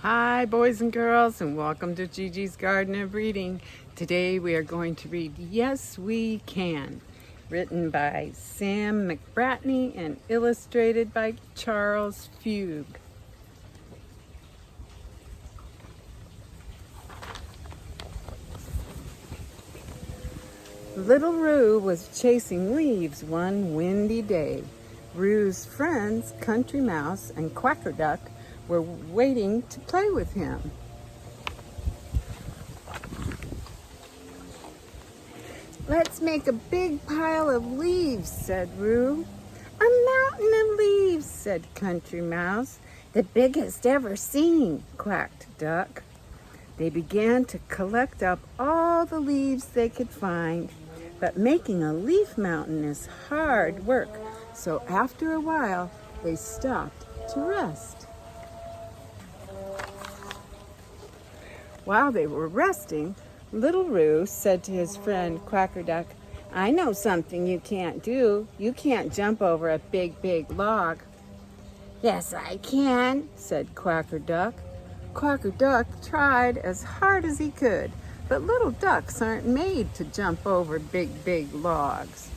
Hi boys and girls, and welcome to Gigi's Garden of Reading. Today we are going to read Yes We Can, written by Sam McBratney and illustrated by Charles Fuge. Little Roo was chasing leaves one windy day. Roo's friends, Country Mouse and Quacker Duck, were waiting to play with him. "Let's make a big pile of leaves," said Roo. "A mountain of leaves," said Country Mouse. "The biggest ever seen," quacked Duck. They began to collect up all the leaves they could find, but making a leaf mountain is hard work, so after a while they stopped to rest. While they were resting, Little Roo said to his friend Quacker Duck, "I know something you can't do. You can't jump over a big, big log." "Yes, I can," said Quacker Duck. Quacker Duck tried as hard as he could, but little ducks aren't made to jump over big, big logs.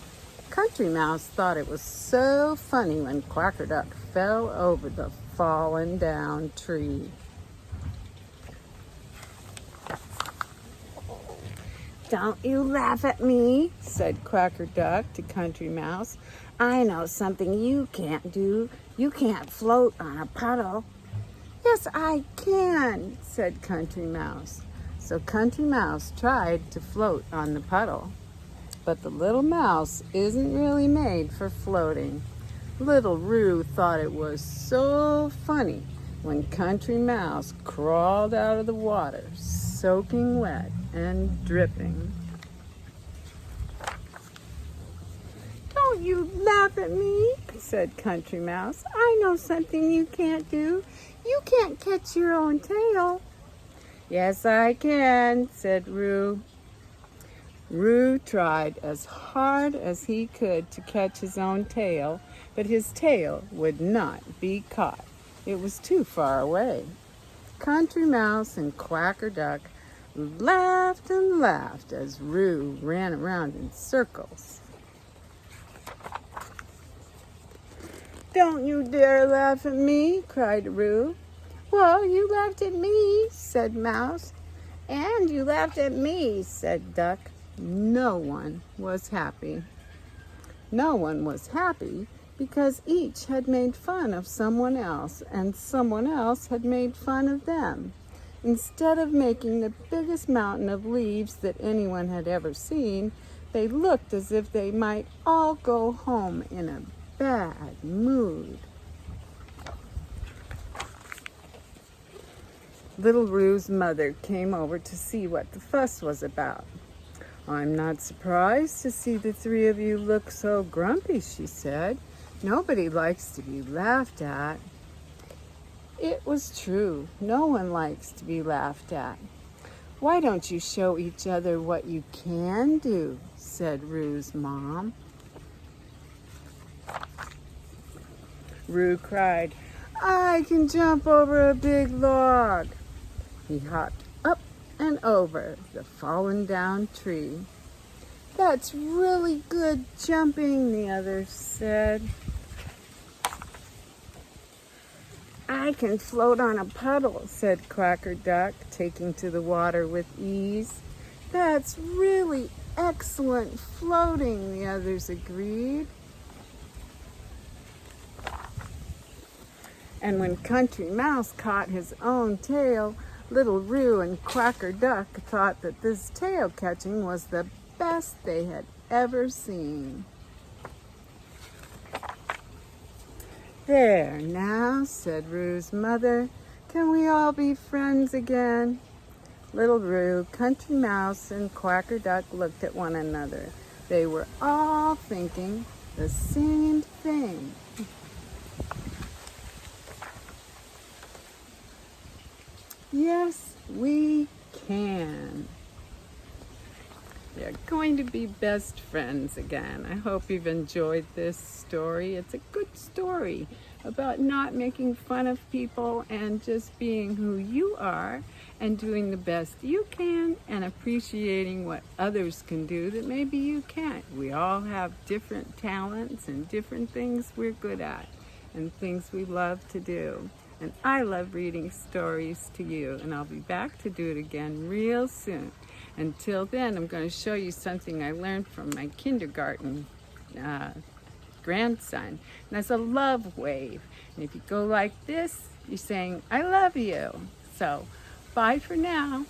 Country Mouse thought it was so funny when Quacker Duck fell over the fallen down tree. "Don't you laugh at me," said Quacker Duck to Country Mouse. "I know something you can't do. You can't float on a puddle." "Yes, I can," said Country Mouse. So Country Mouse tried to float on the puddle. But the little mouse isn't really made for floating. Little Roo thought it was so funny when Country Mouse crawled out of the water, soaking wet and dripping. "Don't you laugh at me," said Country Mouse. "I know something you can't do. You can't catch your own tail." "Yes, I can," said Roo. Roo tried as hard as he could to catch his own tail, but his tail would not be caught. It was too far away. Country Mouse and Quacker Duck laughed and laughed as Roo ran around in circles. "Don't you dare laugh at me," cried Roo. "Well, you laughed at me," said Mouse. "And you laughed at me," said Duck. No one was happy. No one was happy because each had made fun of someone else, and someone else had made fun of them. Instead of making the biggest mountain of leaves that anyone had ever seen, they looked as if they might all go home in a bad mood. Little Roo's mother came over to see what the fuss was about. "I'm not surprised to see the three of you look so grumpy," she said. "Nobody likes to be laughed at." It was true. No one likes to be laughed at. "Why don't you show each other what you can do?" said Roo's mom. Roo cried, "I can jump over a big log." He hopped up and over the fallen down tree. "That's really good jumping," the others said. "I can float on a puddle," said Quacker Duck, taking to the water with ease. "That's really excellent floating," the others agreed. And when Country Mouse caught his own tail, Little Roo and Quacker Duck thought that this tail catching was the best they had ever seen. "There now," said Roo's mother. "Can we all be friends again?" Little Roo, Country Mouse, and Quacker Duck looked at one another. They were all thinking the same thing. Yes, we can. They're going to be best friends again. I hope you've enjoyed this story. It's a good story about not making fun of people and just being who you are and doing the best you can and appreciating what others can do that maybe you can't. We all have different talents and different things we're good at and things we love to do. And I love reading stories to you, and I'll be back to do it again real soon. Until then, I'm going to show you something I learned from my kindergarten grandson. And that's a love wave. And if you go like this, you're saying, I love you. So, bye for now.